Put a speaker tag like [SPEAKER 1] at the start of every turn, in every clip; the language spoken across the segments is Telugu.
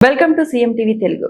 [SPEAKER 1] Welcome to CM TV Telugu.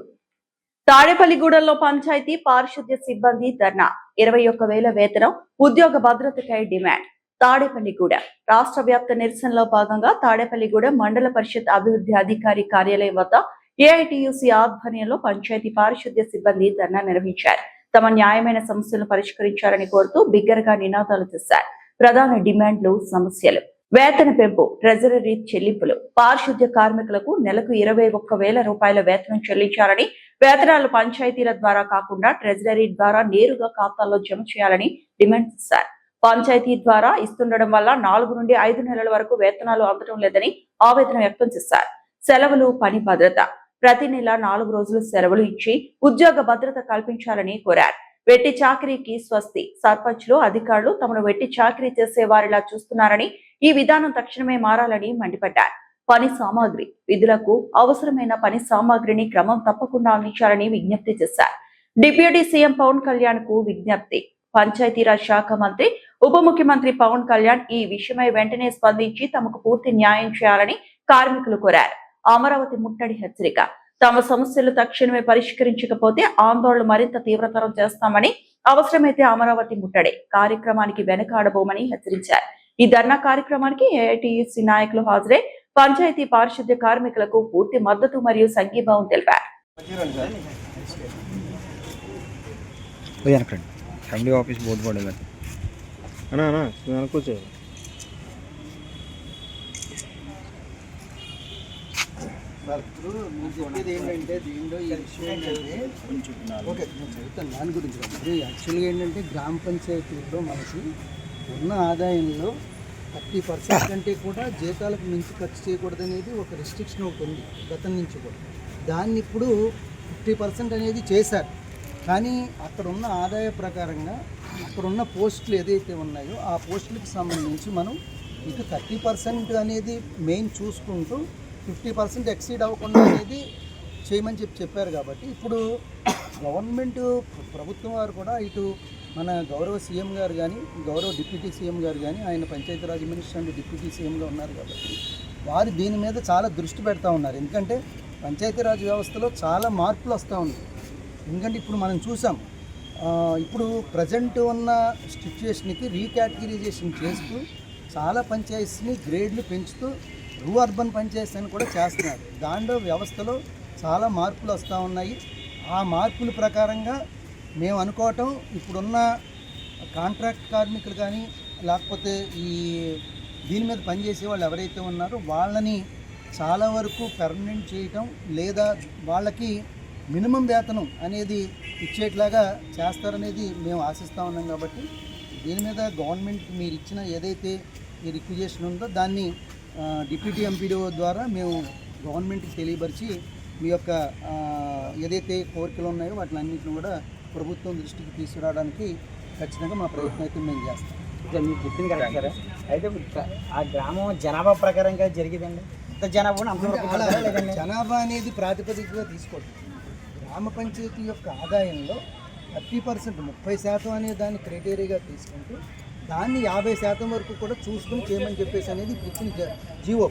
[SPEAKER 1] తాడేపల్లిగూడెంలో పంచాయతీ పారిశుద్ధ్య సిబ్బంది ధర్నా. 21,000 వేతనం, ఉద్యోగ భద్రతకై డిమాండ్. తాడేపల్లిగూడెం రాష్ట్ర వ్యాప్త నిరసనలో భాగంగా తాడేపల్లిగూడెం మండల పరిషత్ అభివృద్ధి అధికారి కార్యాలయం వద్ద ఏఐటియుసి ఆధ్వర్యంలో పంచాయతీ పారిశుద్ధ్య సిబ్బంది ధర్నా నిర్వహించారు. తమ న్యాయమైన సమస్యలను పరిష్కరించాలని కోరుతూ బిగ్గరగా నినాదాలు చేశారు. ప్రధాన డిమాండ్లు, సమస్యలు: వేతన పెంపు, ట్రెజరీ చెల్లింపులు, పారిశుద్ధ్య కార్మికులకు నెలకు 21,000 రూపాయల వేతనం చెల్లించాలని, వేతనాలు పంచాయతీల ద్వారా కాకుండా ట్రెజరీ ద్వారా నేరుగా ఖాతాల్లో జమ చేయాలని డిమాండ్ చేశారు. పంచాయతీ ద్వారా ఇస్తుండడం వల్ల 4 నుండి 5 నెలల వరకు వేతనాలు అందడం లేదని ఆవేదన వ్యక్తం చేశారు. సెలవులు, పని భద్రత: ప్రతి నెల 4 రోజులు సెలవులు ఇచ్చి ఉద్యోగ భద్రత కల్పించాలని కోరారు. వెట్టి చాకిరీకి స్వస్తి: సర్పంచ్లు, అధికారులు తమను వెట్టి చాకిరీ చేసే వారిలా చూస్తున్నారని, ఈ విధానం తక్షణమే మారాలని మండిపడ్డారు. పని సామాగ్రి: విధులకు అవసరమైన పని సామాగ్రిని క్రమం తప్పకుండా అందించాలని విజ్ఞప్తి చేశారు. డిప్యూటీ సీఎం పవన్ కళ్యాణ్ కు విజ్ఞప్తి: పంచాయతీరాజ్ శాఖ మంత్రి, ఉప ముఖ్యమంత్రి పవన్ కళ్యాణ్ ఈ విషయమై వెంటనే స్పందించి తమకు పూర్తి న్యాయం చేయాలని కార్మికులు కోరారు. అమరావతి ముట్టడి హెచ్చరిక: తమ సమస్యలు తక్షణమే పరిష్కరించకపోతే ఆందోళన మరింత తీవ్రతరం చేస్తామని, అవసరమైతే అమరావతి ముట్టడి కార్యక్రమానికి వెనకాడబోమని హెచ్చరించారు. ఈ ధర్నా కార్యక్రమానికి ఏఐటియుసి నాయకులు హాజరై పంచాయతీ పారిశుద్ధ్య కార్మికులకు పూర్తి మద్దతు మరియు సంఘీభావం తెలిపారు.
[SPEAKER 2] ఇప్పుడు మీరు చెప్పేది ఏంటంటే దీనిలో ఈ విషయం ఏంటంటే ఓకే నేను చెప్తాను దాని గురించి. ఇప్పుడు యాక్చువల్గా ఏంటంటే గ్రామ పంచాయతీల్లో మనకి ఉన్న ఆదాయంలో 30% కంటే కూడా జీతాలకు మించి ఖర్చు చేయకూడదు అనేది ఒక రెస్ట్రిక్షన్ ఒకటి ఉంది గతం నుంచి కూడా. దాన్ని ఇప్పుడు 50% అనేది చేశారు. కానీ అక్కడ ఉన్న ఆదాయ ప్రకారంగా అక్కడ ఉన్న పోస్టులు ఏదైతే ఉన్నాయో ఆ పోస్టులకు సంబంధించి మనం ఇటు 30% అనేది మెయిన్ చూసుకుంటూ 50% ఎక్సీడ్ అవ్వకుండా అనేది చేయమని చెప్పారు. కాబట్టి ఇప్పుడు గవర్నమెంట్ ప్రభుత్వం వారు కూడా ఇటు మన గౌరవ సీఎం గారు కానీ, గౌరవ డిప్యూటీ సీఎం గారు కానీ, ఆయన పంచాయతీరాజ్ మినిస్టర్ అండ్ డిప్యూటీ సీఎంగా ఉన్నారు కాబట్టి వారు దీని మీద చాలా దృష్టి పెడతా ఉన్నారు. ఎందుకంటే పంచాయతీరాజ్ వ్యవస్థలో చాలా మార్పులు వస్తూ ఉన్నాయి. ఎందుకంటే ఇప్పుడు మనం చూసాం, ఇప్పుడు ప్రజెంట్ ఉన్న సిచ్యువేషన్కి రీకేటగిరైజేషన్ చేస్తూ చాలా పంచాయతీస్ని గ్రేడ్లు పెంచుతూ అర్బన్ పంచాయతీస్ అని కూడా చేస్తున్నారు. దాంట్లో వ్యవస్థలో చాలా మార్పులు వస్తూ ఉన్నాయి. ఆ మార్పుల ప్రకారంగా మేము అనుకోవటం ఇప్పుడున్న కాంట్రాక్ట్ కార్మికులు కానీ లేకపోతే ఈ దీని మీద పనిచేసే వాళ్ళు ఎవరైతే ఉన్నారో వాళ్ళని చాలా వరకు పెర్మనెంట్ చేయటం లేదా వాళ్ళకి మినిమం వేతనం అనేది ఇచ్చేట్లాగా చేస్తారనేది మేము ఆశిస్తూ ఉన్నాం. కాబట్టి దీని మీద గవర్నమెంట్ మీరు ఇచ్చిన ఏదైతే ఈ రిక్విజేషన్ ఉందో దాన్ని డిప్యూటీ ఎంపీడీఓ ద్వారా మేము గవర్నమెంట్కి తెలియపరిచి మీ యొక్క ఏదైతే కోరికలు ఉన్నాయో వాటిలన్నింటిని కూడా ప్రభుత్వం దృష్టికి తీసుకురావడానికి ఖచ్చితంగా మా ప్రయత్నం అయితే మేము చేస్తాం.
[SPEAKER 3] మీరు చెప్పింది కరెక్ట్ సార్. అయితే ఆ గ్రామం జనాభా ప్రకారంగా జరిగేదండి.
[SPEAKER 2] జనాభా అనేది ప్రాతిపదికగా తీసుకోవద్దు. గ్రామ పంచాయతీ యొక్క ఆదాయంలో 30% 30% అనే దాన్ని క్రైటీరియాగా తీసుకుంటూ దాన్ని 50% వరకు కూడా చూసుకుని చేయమని చెప్పేసి అనేది ఇచ్చిన జీవో.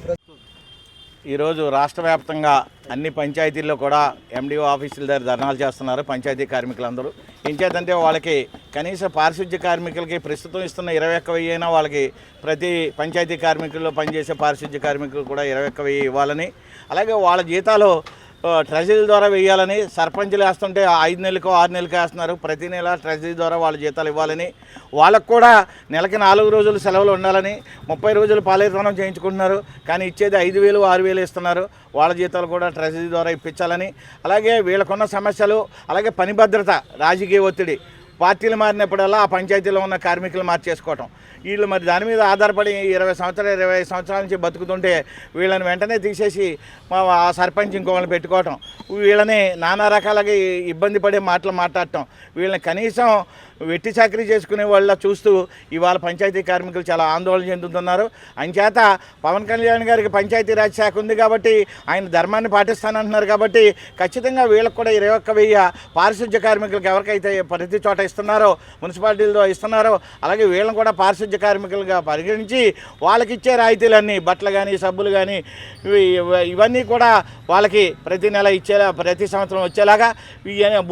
[SPEAKER 4] ఈరోజు రాష్ట్ర వ్యాప్తంగా అన్ని పంచాయతీల్లో కూడా ఎండిఓ ఆఫీసుల దగ్గర ధర్నాలు చేస్తున్నారు పంచాయతీ కార్మికులందరూ. ఇంచేతంటే వాళ్ళకి కనీస పారిశుద్ధ్య కార్మికులకి ప్రస్తుతం ఇస్తున్న 21,000 అయినా వాళ్ళకి ప్రతి పంచాయతీ కార్మికుల్లో పనిచేసే పారిశుద్ధ్య కార్మికులు కూడా 21,000 ఇవ్వాలని, అలాగే వాళ్ళ జీతాలు ట్రెజరీ ద్వారా వేయాలని, సర్పంచులు వేస్తుంటే 5 నెలలకో 6 నెలలకో వేస్తున్నారు, ప్రతి నెల ట్రెజరీ ద్వారా వాళ్ళ జీతాలు ఇవ్వాలని, వాళ్ళకు కూడా నెలకి 4 రోజులు సెలవులు ఉండాలని, 30 రోజులు పాలేతనం చేయించుకుంటున్నారు కానీ ఇచ్చేది 5,000 6,000 ఇస్తున్నారు, వాళ్ళ జీతాలు కూడా ట్రెజరీ ద్వారా ఇప్పించాలని, అలాగే వీళ్ళకున్న సమస్యలు, అలాగే పని భద్రత, రాజకీయ ఒత్తిడి, పార్టీలు మారినప్పుడల్లా ఆ పంచాయతీలో ఉన్న కార్మికులు మార్చేసుకోవటం, వీళ్ళు మరి దాని మీద ఆధారపడి 20 సంవత్సరాలు 25 సంవత్సరాల నుంచి బతుకుతుంటే వీళ్ళని వెంటనే తీసేసి ఆ సర్పంచ్ ఇంకోళ్ళని పెట్టుకోవటం, వీళ్ళని నానా రకాలుగా ఇబ్బంది పడే మాటలు మాట్లాడటం, వీళ్ళని కనీసం వెట్టి చాకరీ చేసుకునే వాళ్ళ చూస్తూ ఇవాళ పంచాయతీ కార్మికులు చాలా ఆందోళన చెందుతున్నారు. అంచేత పవన్ కళ్యాణ్ గారికి పంచాయతీరాజ్ శాఖ ఉంది కాబట్టి ఆయన ధర్మాన్ని పాటిస్తానంటున్నారు కాబట్టి ఖచ్చితంగా వీళ్ళకి కూడా 21,000 పారిశుద్ధ్య కార్మికులకు ఎవరికైతే ప్రతి చోట ఇస్తున్నారో మున్సిపాలిటీలో ఇస్తున్నారో అలాగే వీళ్ళని కూడా పారిశుద్ధ్య కార్మికులుగా పరిగణించి వాళ్ళకి ఇచ్చే రాయితీలన్నీ బట్టలు కానీ సబ్బులు కానీ ఇవన్నీ కూడా వాళ్ళకి ప్రతి నెల ఇచ్చేలా ప్రతి సంవత్సరం వచ్చేలాగా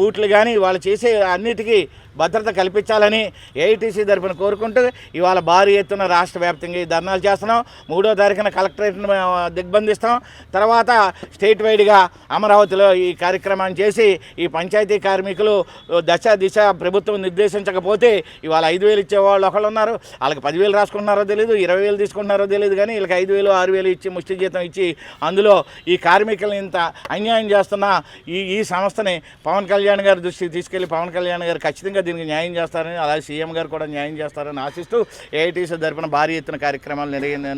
[SPEAKER 4] బూట్లు కానీ వాళ్ళు చేసే అన్నిటికీ భద్రత కల్పించాలని ఏఐటీసీ తరఫున కోరుకుంటూ ఇవాళ భారీ ఎత్తున రాష్ట్ర వ్యాప్తంగా ఈ ధర్నాలు చేస్తున్నాం. 3వ తారీఖున కలెక్టరేట్ను దిగ్బంధిస్తాం. తర్వాత స్టేట్ వైడ్గా అమరావతిలో ఈ కార్యక్రమాన్ని చేసి ఈ పంచాయతీ కార్మికులు దిశ ప్రభుత్వం నిర్దేశించకపోతే ఇవాళ 5,000 ఇచ్చేవాళ్ళు ఒకళ్ళు ఉన్నారు, వాళ్ళకి 10,000 రాసుకుంటున్నారో తెలియదు, 20,000 తీసుకుంటున్నారో తెలియదు, కానీ వీళ్ళకి 5,000 6,000 ఇచ్చి ముష్టి జీతం ఇచ్చి అందులో ఈ కార్మికులను ఇంత అన్యాయం చేస్తున్న ఈ సంస్థని పవన్ కళ్యాణ్ గారి దృష్టికి తీసుకెళ్లి పవన్ కళ్యాణ్ గారు ఖచ్చితంగా దీనికి న్యాయం చేస్తారని అలాగే సీఎం గారు కూడా న్యాయం చేస్తారని ఆశిస్తూ ఏఐటీసీ తరపున భారీ ఎత్తున కార్యక్రమాలు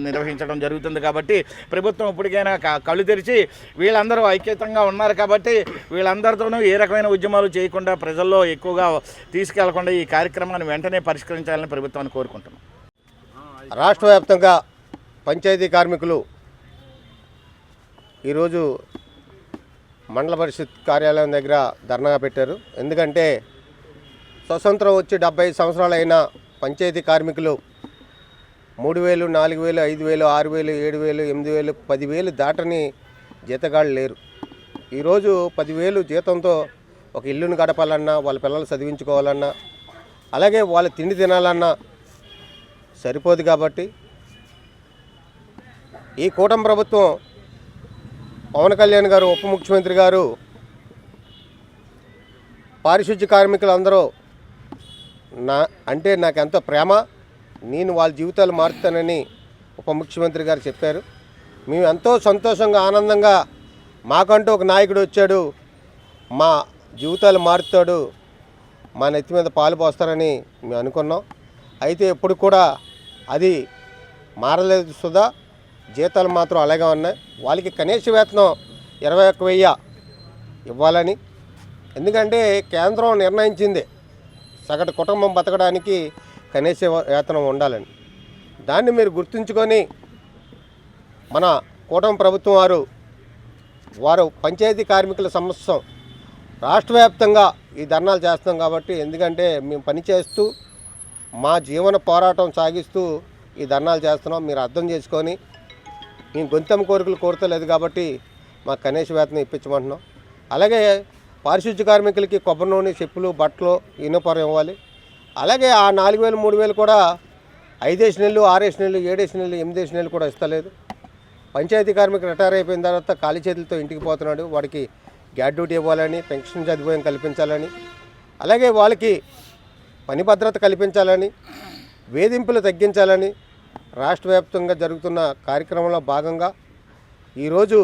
[SPEAKER 4] నిర్వహించడం జరుగుతుంది. కాబట్టి ప్రభుత్వం ఇప్పటికైనా కళ్ళు తెరిచి వీళ్ళందరూ ఐక్యతంగా ఉన్నారు కాబట్టి వీళ్ళందరితోనూ ఏ రకమైన ఉద్యమాలు చేయకుండా ప్రజల్లో ఎక్కువగా తీసుకెళ్లకుండా ఈ కార్యక్రమాన్ని వెంటనే పరిష్కరించాలని ప్రభుత్వాన్ని కోరుకుంటున్నాం.
[SPEAKER 5] రాష్ట్ర వ్యాప్తంగా పంచాయతీ కార్మికులు ఈరోజు మండల పరిషత్ కార్యాలయం దగ్గర ధర్నా పెట్టారు. ఎందుకంటే స్వతంత్రం వచ్చి 75 సంవత్సరాలు అయిన పంచాయతీ కార్మికులు 3,000, 4,000, 5,000, 6,000, 7,000, 8,000, 10,000 దాటని జీతగాళ్ళు లేరు. ఈరోజు 10,000 జీతంతో ఒక ఇల్లును గడపాలన్నా, వాళ్ళ పిల్లలు చదివించుకోవాలన్నా, అలాగే వాళ్ళ తిండి తినాలన్నా సరిపోదు. కాబట్టి ఈ కూటమి ప్రభుత్వం పవన్ కళ్యాణ్ గారు ఉప ముఖ్యమంత్రి గారు పారిశుద్ధ్య కార్మికులందరూ అంటే నాకు ఎంతో ప్రేమ, నేను వాళ్ళ జీవితాలు మారుతానని ఉప ముఖ్యమంత్రి గారు చెప్పారు. మేము ఎంతో సంతోషంగా ఆనందంగా మాకంటూ ఒక నాయకుడు వచ్చాడు, మా జీవితాలు మారుతాడు, మా నెత్తి మీద పాలు పోస్తారని మేము అనుకున్నాం. అయితే ఎప్పుడు కూడా అది మారలేదు సుధా, జీతాలు మాత్రం అలాగే ఉన్నాయి. వాళ్ళకి కనీస వేతనం 21,000 ఇవ్వాలని, ఎందుకంటే కేంద్రం నిర్ణయించింది సగటు కుటుంబం బతకడానికి కనీస వేతనం ఉండాలని. దాన్ని మీరు గుర్తుంచుకొని మన కూటమి ప్రభుత్వం వారు పంచాయతీ కార్మికుల సమస్య రాష్ట్ర వ్యాప్తంగా ఈ ధర్నాలు చేస్తాం. కాబట్టి ఎందుకంటే మేము పనిచేస్తూ మా జీవన పోరాటం సాగిస్తూ ఈ ధర్నాలు చేస్తున్నాం. మీరు అర్థం చేసుకొని మేము గొంతెమ్మ కోరికలు కోరతలేదు కాబట్టి మాకు కనీస వేతనం ఇప్పించమంటున్నాం. అలాగే పారిశుద్ధ్య కార్మికులకి కొబ్బరి నూనె, చెప్పులు, బట్టలు, యూనిఫారం ఇవ్వాలి. అలాగే ఆ 4,000, 3,000 కూడా 5 నెలలు, 6 నెలలు, 7 నెలలు, 8 నెలలు కూడా ఇస్తలేదు. పంచాయతీ కార్మికులు రిటైర్ అయిపోయిన తర్వాత ఖాళీ చేతులతో ఇంటికి పోతున్నాడు. వాడికి గ్యాడ్ డ్యూటీ ఇవ్వాలని, పెన్షన్ సదుపాయం కల్పించాలని, అలాగే వాళ్ళకి పని భద్రత కల్పించాలని, వేధింపులు తగ్గించాలని రాష్ట్ర వ్యాప్తంగా జరుగుతున్న కార్యక్రమంలో భాగంగా ఈరోజు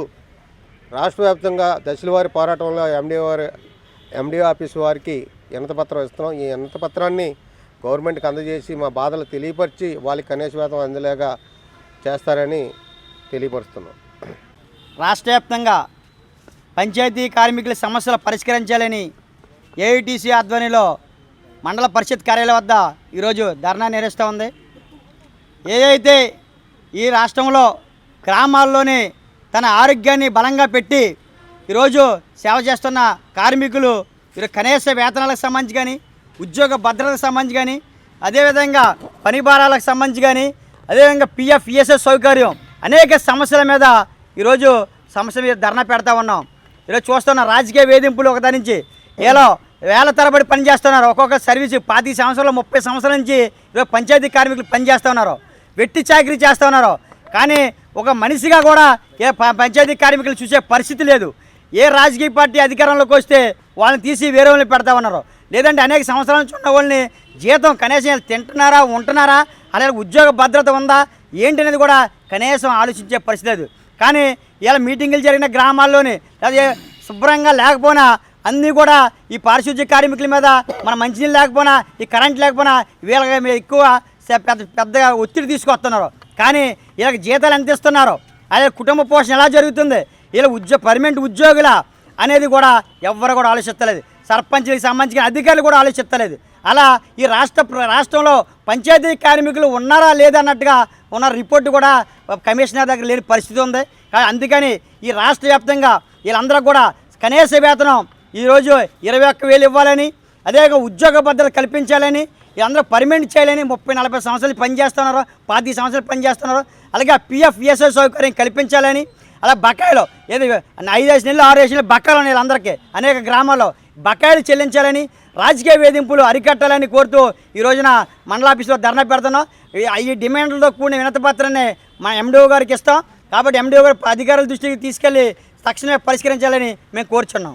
[SPEAKER 5] రాష్ట్ర వ్యాప్తంగా దశలవారి పోరాటంలో ఎండిఓ ఆఫీస్ వారికి వినతిపత్రం ఇస్తున్నాం. ఈ వినతిపత్రాన్ని గవర్నమెంట్కి అందజేసి మా బాధలు తెలియపరిచి వాళ్ళకి కనీస వేతనం అందేలాగా చేస్తారని తెలియపరుస్తున్నాం.
[SPEAKER 3] రాష్ట్ర వ్యాప్తంగా పంచాయతీ కార్మికుల సమస్యలు పరిష్కరించాలని ఏఐటీసీ ఆధ్వర్యంలో మండల పరిషత్ కార్యాలయం వద్ద ఈరోజు ధర్నా నిర్వహిస్తూ ఉంది. ఏదైతే ఈ రాష్ట్రంలో గ్రామాల్లోనే తన ఆరోగ్యాన్ని బలంగా పెట్టి ఈరోజు సేవ చేస్తున్న కార్మికులు ఈరోజు కనీస వేతనాలకు సంబంధించి కానీ, ఉద్యోగ భద్రతకు సంబంధించి కానీ, అదేవిధంగా పని భారాలకు సంబంధించి కానీ, అదేవిధంగా పిఎఫ్, ఈఎస్ఎస్ సౌకర్యం అనేక సమస్యల మీద ఈరోజు సమస్య మీద ధర్నా పెడతా ఉన్నాం. ఈరోజు చూస్తున్న రాజకీయ వేధింపులు ఒకదాని నుంచి వేల తరబడి పనిచేస్తున్నారు. ఒక్కొక్క సర్వీసు 25 సంవత్సరాలు, 30 సంవత్సరాల నుంచి ఈరోజు పంచాయతీ కార్మికులు పనిచేస్తూ ఉన్నారు, వెట్టి చాకరీ చేస్తూ ఉన్నారు. కానీ ఒక మనిషిగా కూడా ఏ పంచాయతీ కార్మికులు చూసే పరిస్థితి లేదు. ఏ రాజకీయ పార్టీ అధికారంలోకి వస్తే వాళ్ళని తీసి వేరే వాళ్ళని పెడతా ఉన్నారు. లేదంటే అనేక సంవత్సరాల నుంచి ఉన్న వాళ్ళని జీతం కనీసం తింటున్నారా, ఉంటున్నారా, అలాగే ఉద్యోగ భద్రత ఉందా ఏంటి అనేది కూడా కనీసం ఆలోచించే పరిస్థితి లేదు. కానీ ఇలా మీటింగులు జరిగిన గ్రామాల్లోని అదే శుభ్రంగా లేకపోయినా అన్నీ కూడా ఈ పారిశుద్ధ్య కార్మికుల మీద మన మంచినీళ్ళు లేకపోయినా, ఈ కరెంట్ లేకపోయినా వీళ్ళకి ఎక్కువ పెద్దగా ఒత్తిడి తీసుకొస్తున్నారు. కానీ వీళ్ళకి జీతాలు ఎంత ఇస్తున్నారు, అదే కుటుంబ పోషణ ఎలా జరుగుతుంది, వీళ్ళ పర్మనెంట్ ఉద్యోగుల అనేది కూడా ఎవ్వరు కూడా ఆలోచిస్తలేదు. సర్పంచ్కి సంబంధించిన అధికారులు కూడా ఆలోచిస్తలేదు. అలా ఈ రాష్ట్రంలో పంచాయతీ కార్మికులు ఉన్నారా లేదా అన్నట్టుగా ఉన్న రిపోర్టు కూడా కమిషనర్ దగ్గర లేని పరిస్థితి ఉంది. అందుకని ఈ రాష్ట్ర వ్యాప్తంగా వీళ్ళందరూ కూడా కనీస వేతనం ఈరోజు 21,000 ఇవ్వాలని, అదేవిధంగా ఉద్యోగ భద్రత కల్పించాలని, వీళ్ళందరూ పర్మనెంట్ చేయాలని, 30-40 సంవత్సరాలు పనిచేస్తున్నారు, 25 సంవత్సరాలు పనిచేస్తున్నారు. అలాగే పిఎఫ్ ఈఎస్ఐ సౌకర్యం కల్పించాలని, అలా బకాయిలు ఏది 5 నెలలు 6 నెలలు బకాయిలు ఉన్నాయి వీళ్ళందరికీ, అనేక గ్రామాల్లో బకాయిలు చెల్లించాలని, రాజకీయ వేధింపులు అరికట్టాలని కోరుతూ ఈ రోజున మండల ఆఫీసులో ధర్నా పెడుతున్నాం. ఈ డిమాండ్లతో కూడిన వినతి పత్రాన్ని మా ఎండిఓ గారికి ఇస్తాం. కాబట్టి ఎండిఓ గారు అధికారుల దృష్టికి తీసుకెళ్లి తక్షణమే పరిష్కరించాలని మేము కోరుచున్నాం.